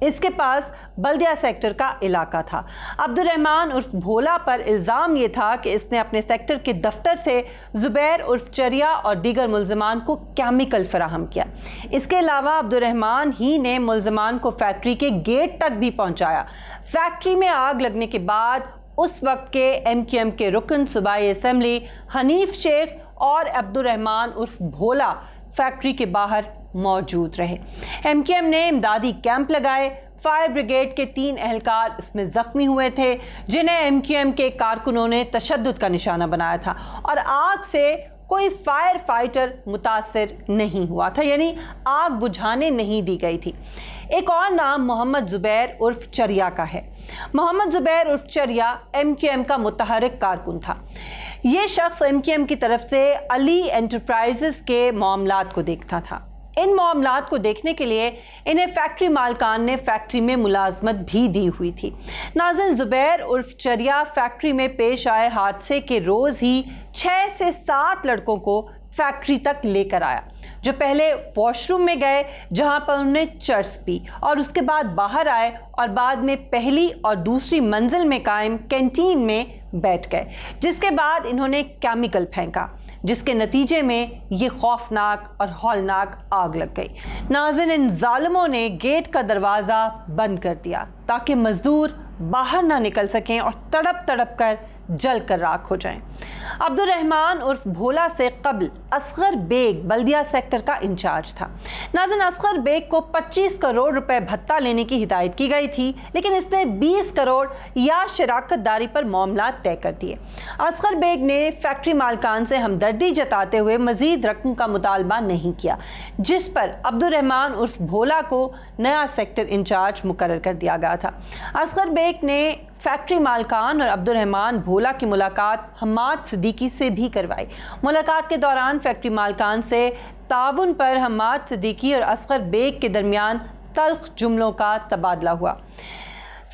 اس کے پاس بلدیہ سیکٹر کا علاقہ تھا۔ عبد الرحمان عرف بھولا پر الزام یہ تھا کہ اس نے اپنے سیکٹر کے دفتر سے زبیر عرف چریا اور دیگر ملزمان کو کیمیکل فراہم کیا۔ اس کے علاوہ عبد الرحمان ہی نے ملزمان کو فیکٹری کے گیٹ تک بھی پہنچایا۔ فیکٹری میں آگ لگنے کے بعد اس وقت کے MQM کے رکن صوبائی اسمبلی حنیف شیخ اور عبد الرحمان عرف بھولا فیکٹری کے باہر موجود رہے۔ MQM نے امدادی کیمپ لگائے۔ فائر بریگیڈ کے 3 اہلکار اس میں زخمی ہوئے تھے جنہیں MQM کے کارکنوں نے تشدد کا نشانہ بنایا تھا، اور آگ سے کوئی فائر فائٹر متاثر نہیں ہوا تھا، یعنی آگ بجھانے نہیں دی گئی تھی۔ ایک اور نام محمد زبیر عرف چریا کا ہے۔ محمد زبیر عرف چریا MQM کا متحرک کارکن تھا۔ یہ شخص MQM کی طرف سے علی انٹرپرائزز کے معاملات کو دیکھتا تھا۔ ان معاملات کو دیکھنے کے لیے انہیں فیکٹری مالکان نے فیکٹری میں ملازمت بھی دی ہوئی تھی۔ ناظرین، زبیر عرف چریا فیکٹری میں پیش آئے حادثے کے روز ہی 6 سے 7 لڑکوں کو فیکٹری تک لے کر آیا، جو پہلے واش روم میں گئے جہاں پر انہوں نے چرس پی، اور اس کے بعد باہر آئے اور بعد میں پہلی اور دوسری منزل میں قائم کینٹین میں بیٹھ گئے، جس کے بعد انہوں نے کیمیکل پھینکا، جس کے نتیجے میں یہ خوفناک اور ہولناک آگ لگ گئی۔ ناظرین، ان ظالموں نے گیٹ کا دروازہ بند کر دیا تاکہ مزدور باہر نہ نکل سکیں اور تڑپ تڑپ کر جل کر راکھ ہو جائیں۔ عبد الرحمان عرف بھولا سے قبل اصغر بیگ بلدیہ سیکٹر کا انچارج تھا۔ ناظرین، اصغر بیگ کو 25 کروڑ روپے بھتہ لینے کی ہدایت کی گئی تھی، لیکن اس نے 20 کروڑ یا شراکت داری پر معاملات طے کر دیے۔ اصغر بیگ نے فیکٹری مالکان سے ہمدردی جتاتے ہوئے مزید رقم کا مطالبہ نہیں کیا، جس پر عبد الرحمان عرف بھولا کو نیا سیکٹر انچارج مقرر کر دیا گیا تھا۔ اصغر بیگ نے فیکٹری مالکان اور عبد الرحمان بھولا کی ملاقات حماد صدیقی سے بھی کروائی۔ ملاقات کے دوران فیکٹری مالکان سے تعاون پر حماد صدیقی اور اصغر بیگ کے درمیان تلخ جملوں کا تبادلہ ہوا۔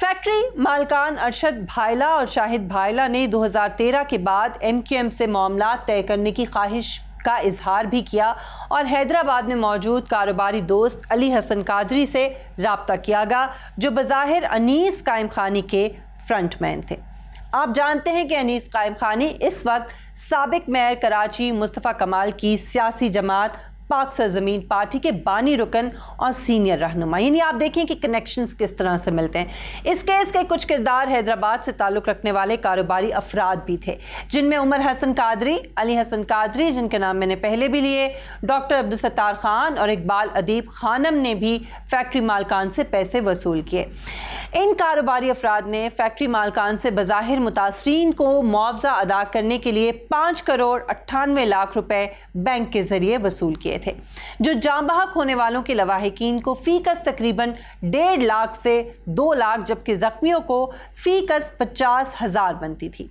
فیکٹری مالکان ارشد بھائلا اور شاہد بھائلا نے 2013 کے بعد MQM سے معاملات طے کرنے کی خواہش کا اظہار بھی کیا اور حیدرآباد میں موجود کاروباری دوست علی حسن قادری سے رابطہ کیا گیا، جو بظاہر انیس قائم خانی کے فرنٹ مین تھے۔ آپ جانتے ہیں کہ انیس قائم خانی اس وقت سابق میئر کراچی مصطفیٰ کمال کی سیاسی جماعت پاک سرزمین پارٹی کے بانی رکن اور سینئر رہنما، یعنی آپ دیکھیں کہ کنیکشنز کس طرح سے ملتے ہیں۔ اس کیس کے کچھ کردار حیدرآباد سے تعلق رکھنے والے کاروباری افراد بھی تھے، جن میں عمر حسن قادری، علی حسن قادری جن کے نام میں نے پہلے بھی لیے، ڈاکٹر عبدالستار خان اور اقبال ادیب خانم نے بھی فیکٹری مالکان سے پیسے وصول کیے۔ ان کاروباری افراد نے فیکٹری مالکان سے بظاہر متاثرین کو معاوضہ ادا کرنے کے لیے 5 کروڑ 98 لاکھ روپے بینک کے ذریعے وصول کیے تھے، جو جاں بحق ہونے والوں کے لواحقین کو فی کس تقریباً 1.5 لاکھ سے 2 لاکھ جبکہ زخمیوں کو فی کس 50,000 بنتی تھی۔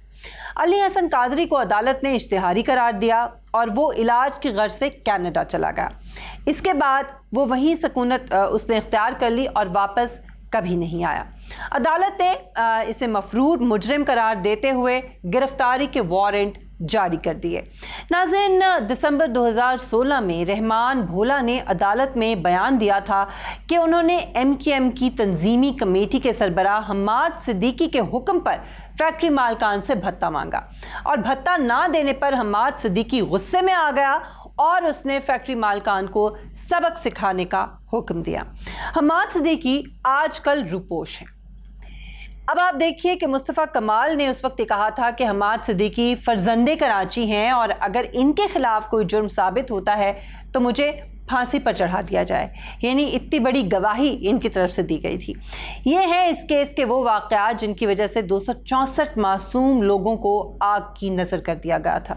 علی حسن قادری کو عدالت نے اشتہاری قرار دیا اور وہ علاج کی غرض سے کینیڈا چلا گیا۔ اس کے بعد وہ وہیں سکونت اس نے اختیار کر لی اور واپس کبھی نہیں آیا۔ عدالت نے اسے مفرور مجرم قرار دیتے ہوئے گرفتاری کے وارنٹ جاری کر دیے۔ ناظرین، دسمبر 2016 میں رحمان بھولا نے عدالت میں بیان دیا تھا کہ انہوں نے MQM کی تنظیمی کمیٹی کے سربراہ حماد صدیقی کے حکم پر فیکٹری مالکان سے بھتہ مانگا، اور بھتہ نہ دینے پر حماد صدیقی غصے میں آ گیا اور اس نے فیکٹری مالکان کو سبق سکھانے کا حکم دیا۔ حماد صدیقی آج کل روپوش ہیں۔ اب آپ دیکھیے کہ مصطفیٰ کمال نے اس وقت یہ کہا تھا کہ حماد صدیقی فرزندے کراچی ہیں اور اگر ان کے خلاف کوئی جرم ثابت ہوتا ہے تو مجھے پھانسی پر چڑھا دیا جائے، یعنی اتنی بڑی گواہی ان کی طرف سے دی گئی تھی۔ یہ ہیں اس کیس کے وہ واقعات جن کی وجہ سے 264 معصوم لوگوں کو آگ کی نظر کر دیا گیا تھا۔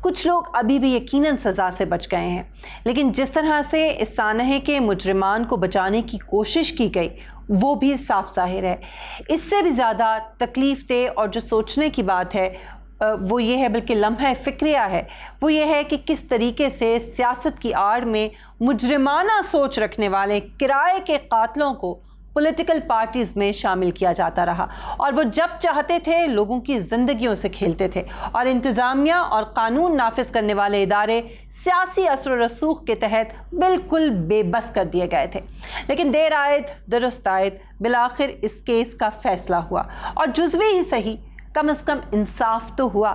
کچھ لوگ ابھی بھی یقیناً سزا سے بچ گئے ہیں، لیکن جس طرح سے اس سانحے کے مجرمان کو بچانے کی کوشش کی گئی وہ بھی صاف ظاہر ہے۔ اس سے بھی زیادہ تکلیف دہ اور جو سوچنے کی بات ہے وہ یہ ہے، بلکہ لمحہ فکریہ ہے، وہ یہ ہے کہ کس طریقے سے سیاست کی آڑ میں مجرمانہ سوچ رکھنے والے کرائے کے قاتلوں کو پولیٹیکل پارٹیز میں شامل کیا جاتا رہا اور وہ جب چاہتے تھے لوگوں کی زندگیوں سے کھیلتے تھے اور انتظامیہ اور قانون نافذ کرنے والے ادارے سیاسی اثر و رسوخ کے تحت بالکل بے بس کر دیے گئے تھے۔ لیکن دیر آئد درست آئد بالآخر اس کیس کا فیصلہ ہوا اور جزوی ہی صحیح کم از کم انصاف تو ہوا۔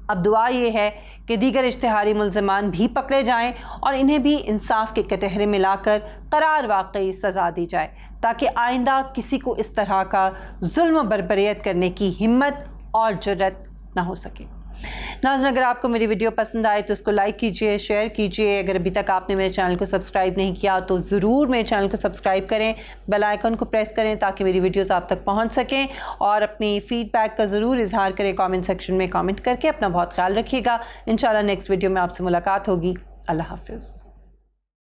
اب دعا یہ ہے کہ دیگر اشتہاری ملزمان بھی پکڑے جائیں اور انہیں بھی انصاف کے کٹہرے میں لا کر قرار واقعی سزا دی جائے تاکہ آئندہ کسی کو اس طرح کا ظلم و بربریت کرنے کی ہمت اور جرأت نہ ہو سکے۔ ناظرین، اگر آپ کو میری ویڈیو پسند آئے تو اس کو لائک کیجئے، شیئر کیجئے۔ اگر ابھی تک آپ نے میرے چینل کو سبسکرائب نہیں کیا تو ضرور میرے چینل کو سبسکرائب کریں، بیل آئیکن کو پریس کریں تاکہ میری ویڈیوز آپ تک پہنچ سکیں، اور اپنی فیڈ بیک کا ضرور اظہار کریں کامنٹ سیکشن میں کامنٹ کر کے۔ اپنا بہت خیال رکھیے گا۔ انشاءاللہ نیکسٹ ویڈیو میں آپ سے ملاقات ہوگی۔ اللہ حافظ۔